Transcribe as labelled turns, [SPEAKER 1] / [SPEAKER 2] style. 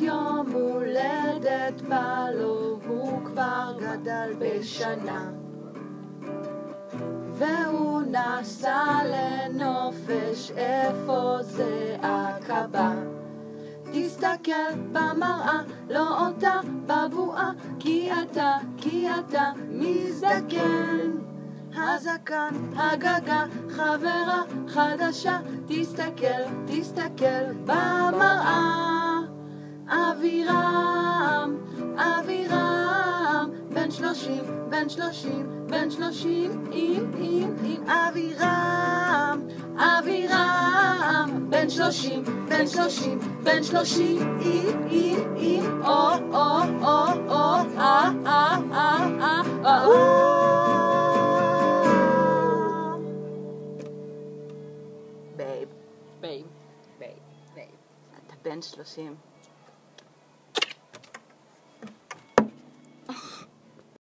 [SPEAKER 1] עוד יום הולדת בא לו, הוא כבר גדל בשנה. והוא נסע לנופש, איפה זה עקבה? תסתכל במראה, לא אותה בבואה, כי אתה מזדקן. הזקן, הגגה, חברה חדשה, תסתכל במראה. אבירם, בן 30, עם אבירם, בן 30, עם בייב,
[SPEAKER 2] בייב.
[SPEAKER 1] אתה בן 30.